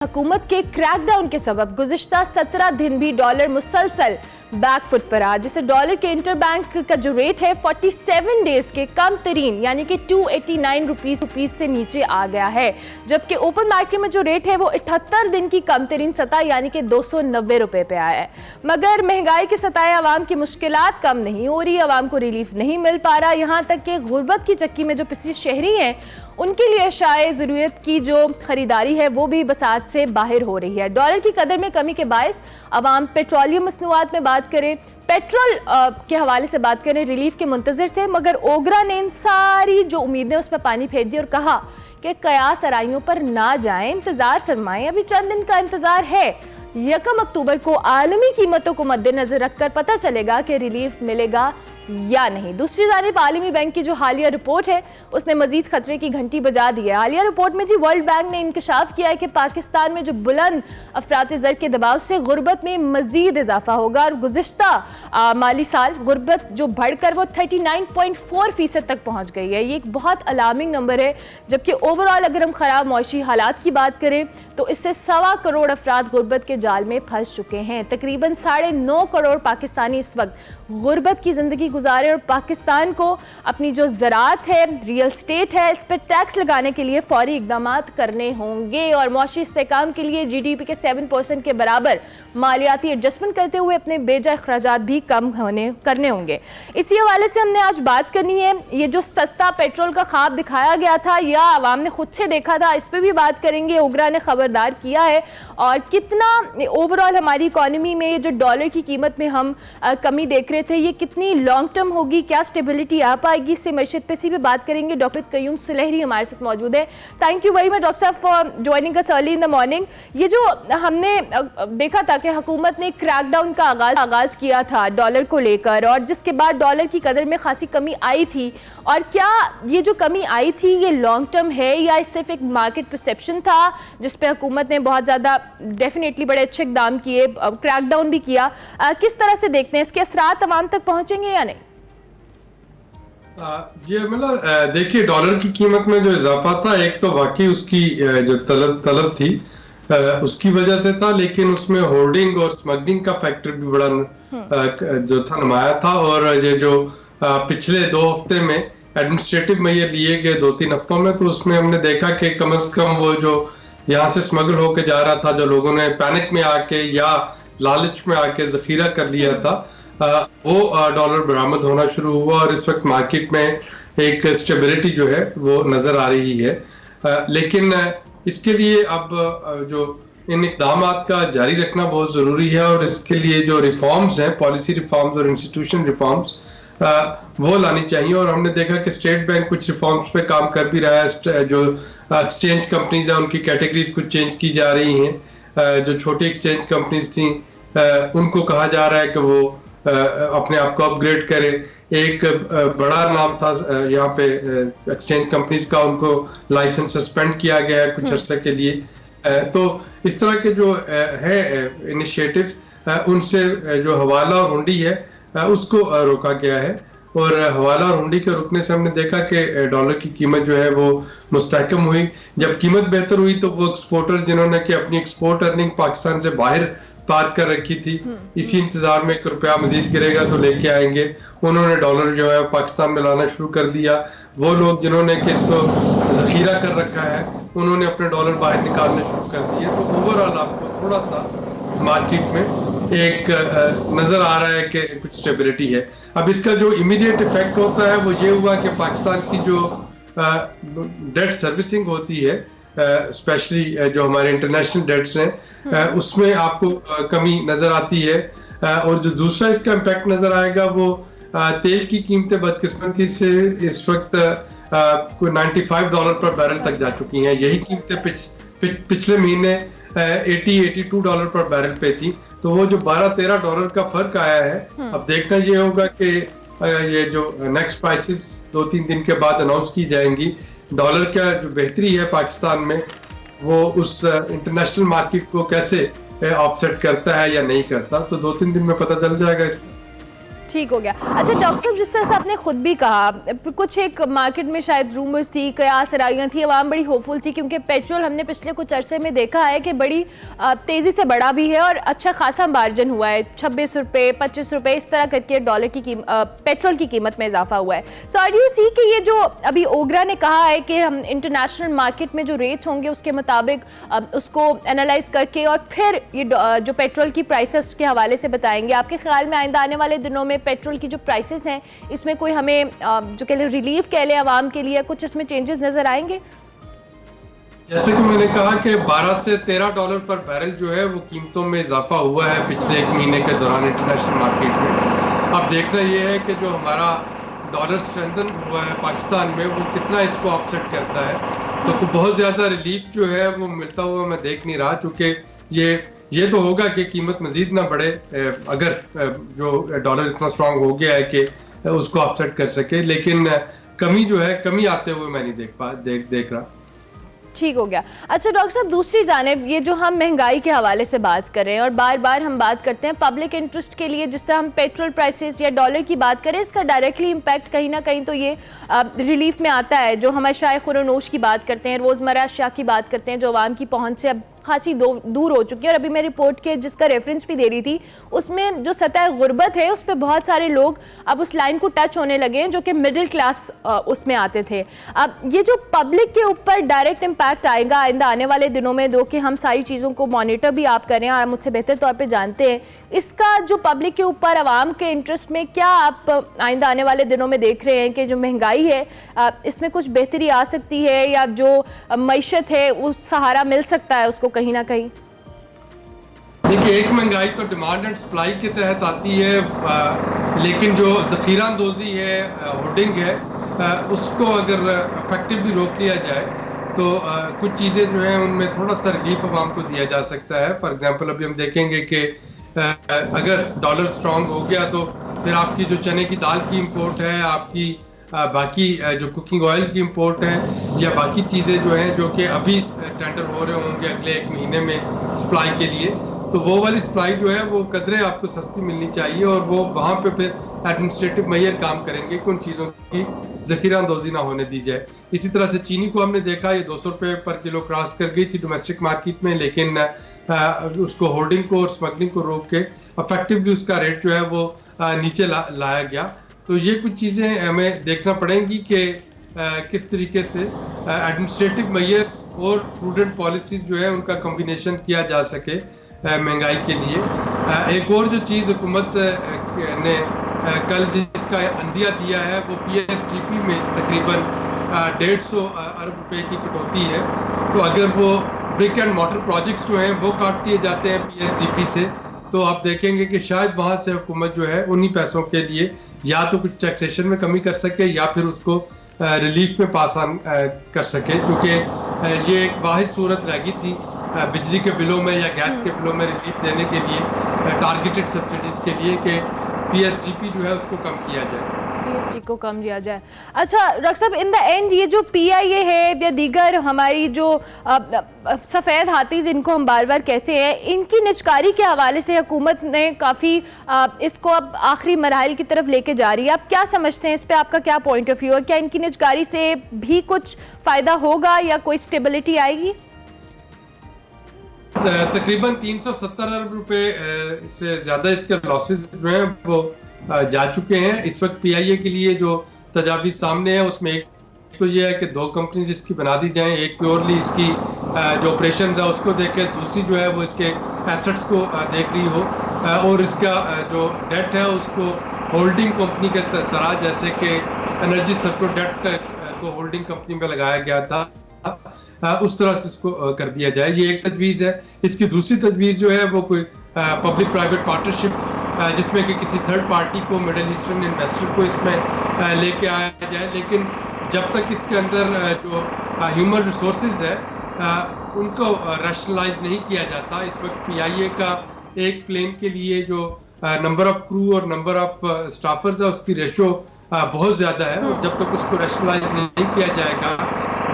हुकूमत के क्रैकडाउन के सबब गुज़िश्ता 17 दिन भी डॉलर मुसलसल बैकफुट पर रहा, जिससे डॉलर के इंटरबैंक का जो रेट है 47 डेज के कम तरीन यानी कि 289 रुपीस से नीचे आ गया है, जबकि ओपन मार्केट में जो रेट है वो 78 दिन की कम तरीन सतह यानी कि 290 रुपए पे आया है। मगर महंगाई के सताए आवाम की मुश्किलात कम नहीं हो रही, आवाम को रिलीफ नहीं मिल पा रहा। यहाँ तक कि गुर्बत की चक्की में जो पिछले शहरी हैं उनके लिए अशाए ज़रूरत की जो खरीदारी है वो भी बसात से बाहर हो रही है। डॉलर की कदर में कमी के बायस अवाम पेट्रोलियम मसनूआत में बात करें, पेट्रोल के हवाले से बात करें, रिलीफ के मुंतज़िर थे, मगर ओगरा ने इन सारी जो उम्मीदें उस पर पानी फेर दी और कहा कि कयास आराइयों पर ना जाएं, इंतज़ार फरमाएं, अभी चंद दिन का इंतज़ार है। 1 अक्टूबर को आलमी कीमतों को मद्देनजर रखकर पता चलेगा कि रिलीफ मिलेगा या नहीं। दूसरी जानिब आलमी बैंक की जो हालिया रिपोर्ट है उसने मजीद खतरे की घंटी बजा दी है। हालिया रिपोर्ट में जी वर्ल्ड बैंक ने इंकशाफ किया है कि पाकिस्तान में जो बुलंद अफराती ज़र के दबाव से गुर्बत में मजीद इजाफा होगा और गुज़िश्ता माली साल गुर्बत जो बढ़कर वो 39.4% तक पहुँच गई है। ये एक बहुत अलार्मिंग नंबर है, जबकि ओवरऑल अगर हम ख़राब मौशी हालात की बात करें तो इससे 1.25 करोड़ अफराद गुर्बत के जाल में फंस चुके हैं। तकरीबन 9.5 करोड़ पाकिस्तानी इस वक्त गुर्बत की ज़िंदगी गुजारे और पाकिस्तान को अपनी जो ज़राअत है, रियल स्टेट है, इस पर टैक्स लगाने के लिए फौरी इक़दामात करने होंगे और मौशी इस्तेहकाम के लिए GDP के 7% के बराबर मालियाती एडजस्टमेंट करते हुए अपने बेजा अखराजात भी कम करने होंगे। इसी हवाले से हमने आज बात करनी है, ये जो सस्ता पेट्रोल का ख्वाब दिखाया गया था या आवाम ने खुद से देखा था, इस पर भी बात करेंगे। ओगरा ने खबरदार किया है और कितना ओवरऑल हमारी इकॉनमी में ये जो डॉलर की कीमत में हम कमी देख रहे थे ये कितनी लॉन्ग टर्म होगी, क्या स्टेबिलिटी आ पाएगी, इससे मैशत पे इसी पे बात करेंगे। डॉक्टर कयूम सुलेहरी हमारे साथ मौजूद है। Thank you very much doctor साहब for joining us early in the morning. ये जो हमने देखा था कि हुकूमत ने क्रैकडाउन का आगाज किया था डॉलर को लेकर और जिसके बाद डॉलर की कदर में खासी कमी आई थी, और क्या ये जो कमी आई थी ये लॉन्ग टर्म है या सिर्फ एक मार्केट परसेप्शन था जिस पे हुकूमत ने बहुत ज़्यादा डेफिनेटली बड़े अच्छे इक़दाम किए, क्रैकडाउन भी किया, किस तरह से देखते हैं इसके असरात तमाम तक पहुंचेंगे या नहीं? जी मतलब देखिए डॉलर की कीमत में जो इजाफा था, एक तो वाकई उसकी जो तलब थी उसकी वजह से था, लेकिन उसमें होर्डिंग और स्मगलिंग का फैक्टर भी बड़ा जो था नुमाया था। और ये जो पिछले 2 हफ्ते में एडमिनिस्ट्रेटिव में ये लिए गए 2-3 हफ्तों में, तो उसमें हमने देखा कि कम से कम वो जो यहाँ से स्मगल होके जा रहा था, जो लोगों ने पैनिक में आके या लालच में आके जखीरा कर लिया था, वो डॉलर बरामद होना शुरू हुआ और इस वक्त मार्केट में एक स्टेबिलिटी जो है वो नजर आ रही है। लेकिन इसके लिए अब जो इन इक़दामात का जारी रखना बहुत ज़रूरी है और इसके लिए जो रिफॉर्म्स हैं, पॉलिसी रिफॉर्म्स और इंस्टीट्यूशन रिफॉर्म्स, वो लानी चाहिए। और हमने देखा कि स्टेट बैंक कुछ रिफॉर्म्स पे काम कर भी रहा है। जो एक्सचेंज कंपनीज हैं उनकी कैटेगरीज कुछ चेंज की जा रही हैं। जो छोटी एक्सचेंज कंपनीज थी उनको कहा जा रहा है कि वो अपने आप को अपग्रेड करें। एक बड़ा नाम था यहाँ पे एक्सचेंज कंपनीज का, उनको लाइसेंस सस्पेंड किया गया है कुछ अरसे के लिए। तो इस तरह के जो है इनिशिएटिव्स, उनसे जो हवाला और हुंडी है उसको रोका गया है। और हवाला और हुंडी के रुकने से हमने देखा कि डॉलर की कीमत जो है वो मुस्तहकम हुई। जब कीमत बेहतर हुई तो वो एक्सपोर्टर्स जिन्होंने कि अपनी एक्सपोर्ट अर्निंग पाकिस्तान से बाहर पार कर रखी थी, इसी इंतजार में 1 रुपया मजीद गिरेगा तो लेके आएंगे, उन्होंने डॉलर जो है पाकिस्तान में लाना शुरू कर दिया। वो लोग जिन्होंने कि इसको जखीरा कर रखा है उन्होंने अपने डॉलर बाहर निकालने शुरू कर दिए। तो ओवरऑल आपको थोड़ा सा मार्केट में एक नजर आ रहा है कि कुछ स्टेबिलिटी है। अब इसका जो इमीडिएट इफेक्ट होता है वो ये हुआ कि पाकिस्तान की जो डेट सर्विसिंग होती है, स्पेशली जो हमारे इंटरनेशनल डेट्स हैं, उसमें आपको कमी नजर आती है। और जो दूसरा इसका इम्पैक्ट नजर आएगा वो तेल की कीमतें बदकिस्मती से इस वक्त कोई $95 पर बैरल तक जा चुकी हैं। यही कीमतें पिछले महीने $80-82 पर बैरल पे थी। तो वो जो $12-13 का फर्क आया है, अब देखना ये होगा कि ये जो नेक्स्ट प्राइसेस 2-3 दिन के बाद अनाउंस की जाएंगी, डॉलर का जो बेहतरी है पाकिस्तान में वो उस इंटरनेशनल मार्केट को कैसे ऑफसेट करता है या नहीं करता। तो 2-3 दिन में पता चल जाएगा इसका। ठीक हो गया। अच्छा डॉक्टर साहब, जिस तरह से आपने खुद भी कहा, कुछ एक मार्केट में शायद रूमर्स थी, कयास राइयाँ थी, आवाम बड़ी होपफुल थी क्योंकि पेट्रोल हमने पिछले कुछ अरसे में देखा है कि बड़ी तेज़ी से बढ़ा भी है और अच्छा खासा मार्जिन हुआ है। 26 रुपये 25 रुपये इस तरह करके डॉलर की पेट्रोल की कीमत में इजाफा हुआ है। सो आर यू सी कि ये जो अभी ओगरा ने कहा है कि हम इंटरनेशनल मार्केट में जो रेट्स होंगे उसके मुताबिक उसको एनालाइज करके और फिर ये जो पेट्रोल की प्राइसेस उसके हवाले से बताएंगे, आपके ख्याल में आइंदा आने वाले दिनों में पेट्रोल की जो प्राइसेस हैं इसमें कोई हमें जो कह लें रिलीफ कह लें आवाम के लिए, कुछ इसमें चेंजेस नजर आएंगे? जैसे कि मैंने कहा कि 12 से 13 डॉलर पर बैरल जो है वो कीमतों में इजाफा हुआ है पिछले एक महीने के दौरान इंटरनेशनल मार्केट में। अब देखना ये है कि जो हमारा डॉलर स्ट्रेंथन हुआ है पाकिस्तान में वो कितना इसको ऑफसेट करता है। तो बहुत ज़्यादा रिलीफ जो है वो मिलता हुआ मैं देख नहीं रहा, चूँकि ये तो होगा कि कीमत मजीद ना बढ़े अगर जो डॉलर इतना स्ट्रांग हो गया है कि उसको ऑफसेट कर सके, लेकिन कमी जो है कमी आते हुए मैं नहीं देख रहा। ठीक हो गया। अच्छा डॉक्टर साहब, दूसरी जानिब ये जो हम महंगाई के हवाले से बात कर रहे हैं और बार बार हम बात करते हैं पब्लिक इंटरेस्ट के लिए, जिस तरह हम पेट्रोल प्राइसेस या डॉलर की बात करें, इसका डायरेक्टली इम्पैक्ट कहीं ना कहीं तो ये रिलीफ में आता है। जो हम अशाए खुरनोश की बात करते हैं, रोज़मर्रा अशिया की बात करते हैं जो आवाम की पहुँच से अब खासी दूर हो चुकी है। और अभी मैं रिपोर्ट के जिसका रेफरेंस भी दे रही थी उसमें जो सतह गुर्बत है उस पर बहुत सारे लोग अब उस लाइन को टच होने लगे हैं जो कि मिडिल क्लास उसमें आते थे। अब ये जो पब्लिक के ऊपर डायरेक्ट इम्पैक्ट आएगा आइंदा आने वाले दिनों में, दो कि हम सारी चीज़ों को मॉनिटर भी आप करें और मुझसे बेहतर तौर पे जानते हैं, इसका जो पब्लिक के ऊपर आवाम के इंटरेस्ट में क्या आप आइंदा आने वाले दिनों में देख रहे हैं कि जो महंगाई है इसमें कुछ बेहतरी आ सकती है या जो मईशत है उस सहारा मिल सकता है उसको कहीं ना कहीं? देखिए, एक महंगाई तो डिमांड एंड सप्लाई के तहत आती है, लेकिन जो ज़ख़ीरा अंदोज़ी है, होर्डिंग है, उसको अगर इफेक्टिवली रोक लिया जाए तो कुछ चीज़ें जो हैं उनमें थोड़ा सा रिलीफ आवाम को दिया जा सकता है। फॉर एग्जांपल अभी हम देखेंगे कि अगर डॉलर स्ट्रांग हो गया तो फिर आपकी जो चने की दाल की इंपोर्ट है, आपकी बाकी जो कुकिंग ऑयल की इंपोर्ट है या बाकी चीज़ें जो हैं जो कि अभी टेंडर हो रहे होंगे अगले एक महीने में सप्लाई के लिए, तो वो वाली सप्लाई जो है वो कदरे आपको सस्ती मिलनी चाहिए और वो वहाँ पे फिर एडमिनिस्ट्रेटिव मेजर काम करेंगे कि उन चीज़ों की ज़ख़ीरा अंदोज़ी ना होने दी जाए। इसी तरह से चीनी को हमने देखा, ये 200 रुपये पर किलो क्रॉस कर गई थी डोमेस्टिक मार्केट में, लेकिन उसको होर्डिंग को और स्मगलिंग को रोक के इफेक्टिवली उसका रेट जो है वो नीचे लाया गया। तो ये कुछ चीज़ें हमें देखना पड़ेंगी कि किस तरीके से एडमिनिस्ट्रेटिव मेजर्स और प्रूडेंट पॉलिसीज जो है उनका कॉम्बिनेशन किया जा सके महंगाई के लिए। एक और जो चीज़ हुकूमत ने कल जिसका अंदिया दिया है वो PSDP में तकरीबन 150 अरब रुपए की कटौती है। तो अगर वो ब्रिक एंड मोटर प्रोजेक्ट्स जो हैं वो काट दिए जाते हैं PSDP से, तो आप देखेंगे कि शायद वहाँ से हुकूमत जो है उन्हीं पैसों के लिए या तो कुछ टैक्सेशन में कमी कर सके या फिर उसको रिलीफ में पास ऑन कर सके, क्योंकि ये एक वाहिद सूरत रह गई थी बिजली के बिलों में या गैस के बिलों में रिलीफ देने के लिए, टारगेटेड सब्सिडीज के लिए, कि PSDP जो है उसको कम किया जाए, PSD को कम दिया जाए। अच्छा डॉक्टर साहब, इन द एंड ये जो PIA है या दीगर हमारी जो सफ़ेद हाथी जिनको हम बार बार कहते हैं, इनकी निजकारी के हवाले से हुकूमत ने काफ़ी इसको अब आखिरी मराहल की तरफ लेके जा रही है। आप क्या समझते हैं इस पर, आपका क्या पॉइंट ऑफ व्यू है? क्या इनकी निजकारी से भी कुछ फ़ायदा होगा या कोई स्टेबिलिटी आएगी? तकरीबन 370 अरब रुपए से ज़्यादा इसके लॉसेस जो हैं वो जा चुके हैं। इस वक्त PIA के लिए जो तजावीज़ सामने है उसमें एक तो ये है कि 2 कंपनीज इसकी बना दी जाएं, एक प्योरली इसकी जो ऑपरेशन है उसको देखे, दूसरी जो है वो इसके एसेट्स को देख रही हो, और इसका जो डेट है उसको होल्डिंग कंपनी के तरह, जैसे कि एनर्जी सर्कुलर डेट को होल्डिंग कंपनी में लगाया गया था, उस तरह से इसको कर दिया जाए। ये एक तजवीज़ है। इसकी दूसरी तजवीज़ जो है वो कोई पब्लिक प्राइवेट पार्टनरशिप जिसमें कि किसी थर्ड पार्टी को, मिडिल ईस्टर्न इन्वेस्टर को इसमें लेके आया जाए, लेकिन जब तक इसके अंदर जो ह्यूमन रिसोर्सेज है उनको रैशनलाइज नहीं किया जाता। इस वक्त PIA का एक प्लेन के लिए जो नंबर ऑफ क्रू और नंबर ऑफ स्टाफर्स है उसकी रेशो बहुत ज़्यादा है, और जब तक उसको रैशनलाइज नहीं किया जाएगा,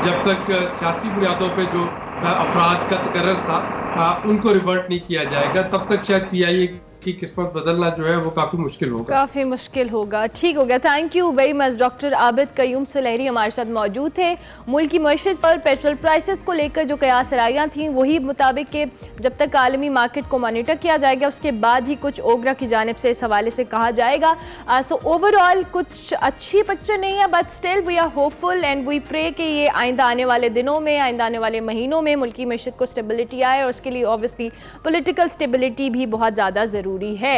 जब तक सियासी बुनियादों पे जो अपराध का तकर्रर था उनको रिवर्ट नहीं किया जाएगा, तब तक शायद PIA की किस्मत बदलना जो है वो काफ़ी मुश्किल होगा। काफ़ी मुश्किल होगा। ठीक हो गया, thank you very much. Doctor Abid Qayyum Sulehri हमारे साथ मौजूद थे। मुल्क की मईशत पर पेट्रोल प्राइसेस को लेकर जो कयास रायां थी वही मुताबिक कि जब तक आलमी मार्केट को मॉनिटर किया जाएगा उसके बाद ही कुछ ओगरा की जानिब से इस हवाले से कहा जाएगा। सो ओवरऑल कुछ अच्छी पिक्चर नहीं है, but still we are hopeful and we pray कि ये आइंदा आने वाले दिनों में, आइंदा आने वाले महीनों में मुल्क की मईशत को स्टेबिलिटी आए, और उसके लिए ऑब्वियसली पॉलिटिकल स्टेबिलिटी भी बहुत ज़्यादा ज़रूरी है।